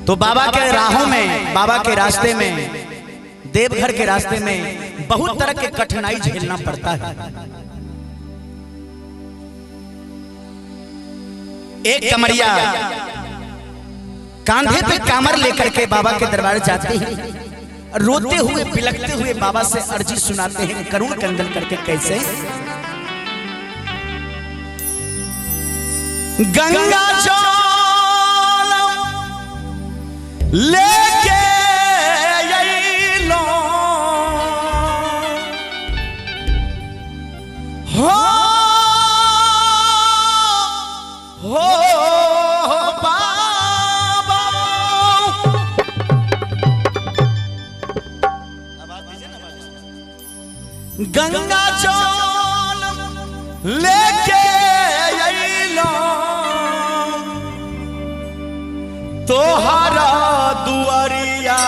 तो बाबा के राहों में, बाबा के रास्ते में, देवघर के रास्ते में बहुत तरह के कठिनाई झेलना पड़ता है। एक कमरिया कांधे पे कामर लेकर के बाबा के दरबार जाते हैं, रोते हुए बिलखते हुए बाबा से अर्जी सुनाते हैं करुण कंदन करके। कैसे? गंगा जल लेके अइलो हो बाबा, गंगा जल लेके अइलो तोहरा दुआरिया,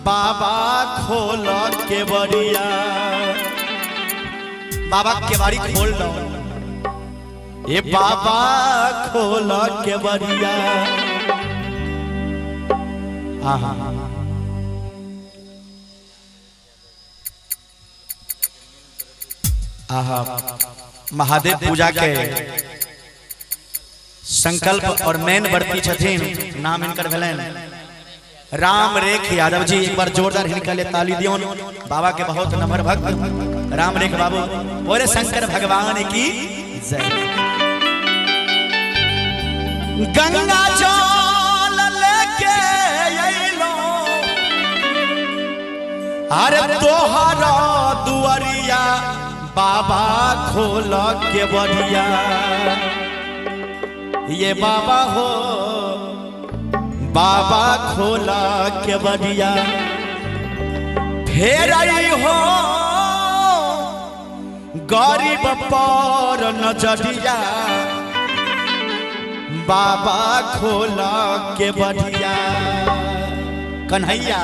बाबा खोल के बरिया। बाबा केवाड़ी खोल दो, ये बाबा खोल के बरिया। महादेव पूजा के संकल्प और मेन वर्ती छथिन, नाम इनकर भेलन राम रेख यादव जी। एक बार जोरदार इनका लिए ताली दियो। बाबा के बहुत नम्र भक्त राम रेख बाबू, बोले शंकर भगवान की जय। गंगा जल लेके अइलो अरे तोहरा दुआरिया, बाबा खोल के बरिया। ये बाबा हो, बाबा खोला के बरिया। फेर आई हो गरीब पर नजरिया, बाबा खोला के बरिया। कन्हैया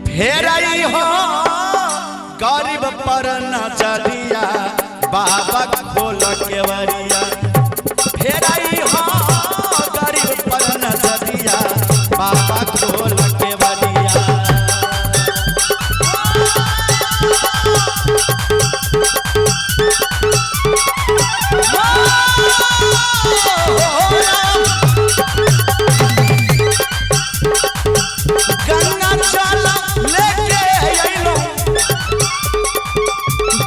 फेर आई हो गरीब पर नजरिया, बाबा खोला के बरिया। फेर आई हो गरीब पर नजरिया, बाबा खोल के बरिया। गंगा जल लेके अइलो,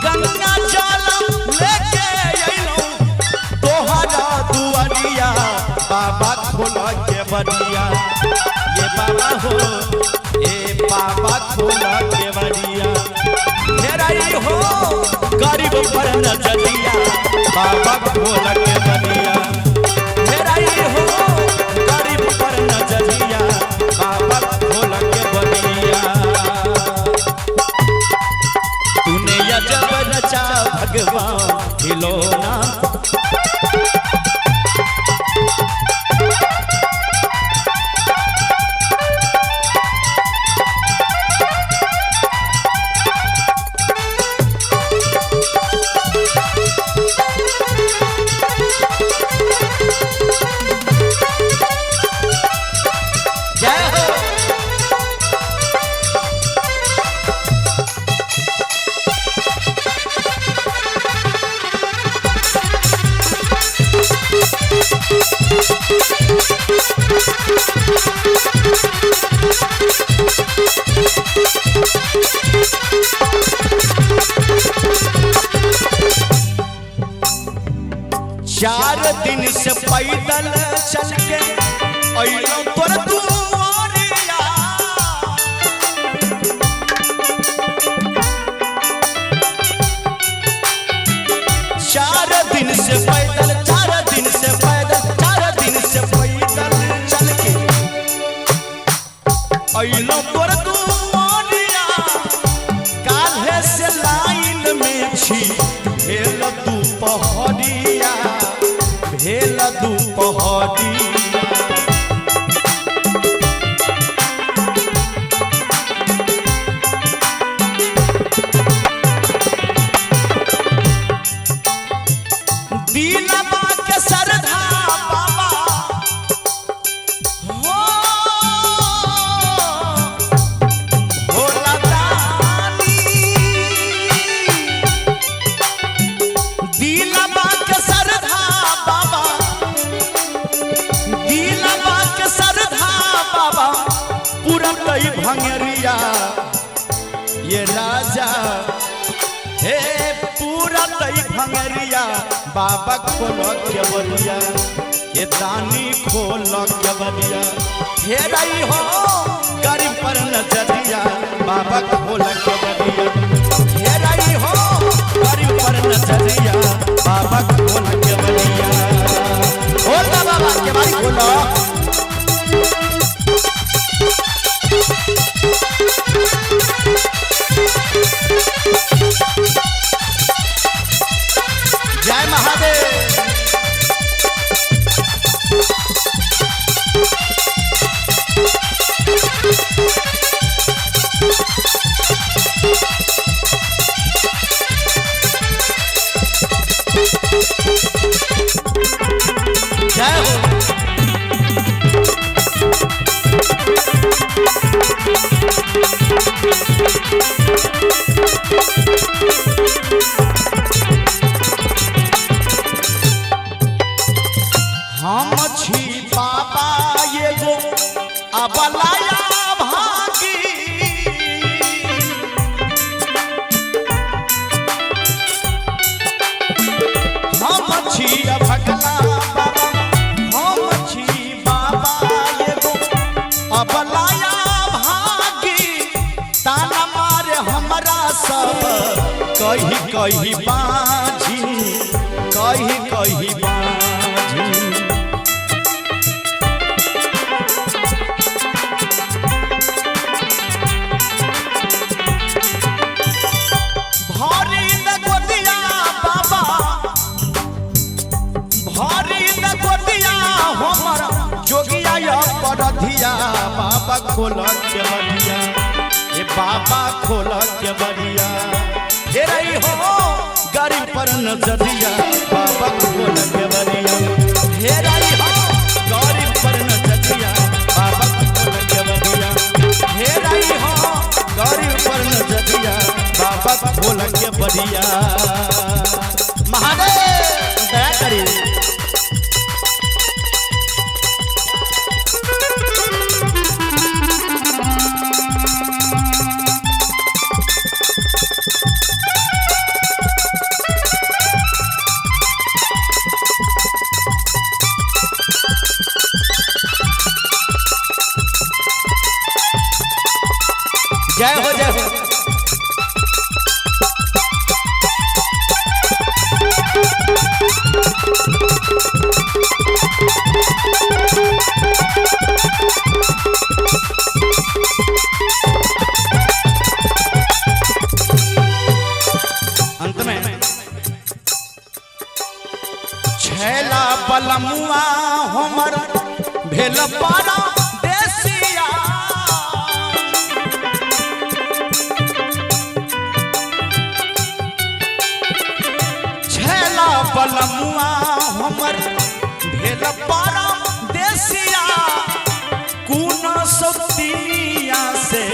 गंगा जल लेके अइलो तोहरा दुआरिया, बाबा खोल के बरिया। ये बाबा हो, ये बाबा खोल के बरिया। फेर आई हो गरीब पर नजरिया, बाबा खोल के बरिया। फेर आई हो गरीब पर नजरिया, बाबा खोल के बरिया। तूने अजब रचा भगवान खिलौना, चार दिन से पैदल चल के अइलो तोर दुआरिया। चार दिन से पैदल, चार दिन से पैदल, चार दिन से पैदल चल के अइलो तोर दुआरिया। काल्हे से लाइन में छी भेल दुपहरिया, भेल दुपहरिया। भंगरिया बाबा खोल के बलिया ये दानी खोल के बलिया हेराई हो गरीब पर नजरिया बाबा खोल के बलिया हेराई हो गरीब पर नजरिया बाबा खोल के बलिया खोलना बाबा के भाई खोलो जय महादेव जय हो हम छी बाबा ये गो अबलाया भागी हम छी भगला बाबा हम छी बाबा ये गो अबलाया भागी ताना मारे हमरा सब कही कही बाजी कही कही बाजी परधिया बाबा खोल के बलिया ये बाबा खोल के बलिया हे रही हो गरीब पर नजरिया बाबा खोल के बलिया हे रही हो गरीब पर नजरिया बाबा खोल के बलिया हे रही हो गरीब पर नजरिया बाबा खोल के बलिया महादेव दया करिए जय हो जय हो अंत में छैला बलमुआ हमर भेल पारा देसिया बलमुआ हमर भेल पारा देसिया कून सतिया से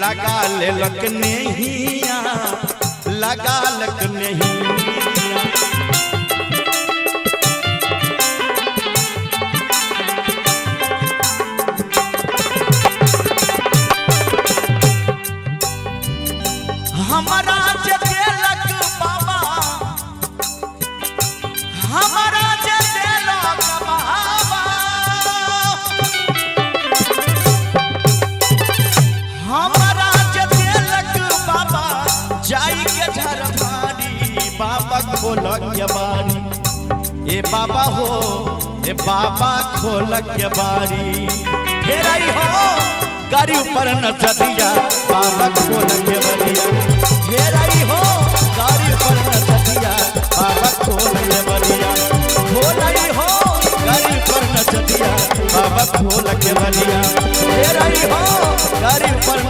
लगा लेलक नहिया लगा लक नहिया हमारा जगेलक बाबा हमारा जगेलक बाबा हमारा जगेलक बाबा जाई के झरमारी बाबा खोलक के बारी ए बाबा हो ए बाबा खोलक के बारी फेराई हो गाड़ी ऊपर नचतिया बाबा खोलक के बलिया फेराई हो गाड़ी ऊपर नचतिया बाबा खोलक के बलिया खोलाई हो गाड़ी ऊपर नचतिया बाबा खोलक के बलिया फेराई हो गाड़ी ऊपर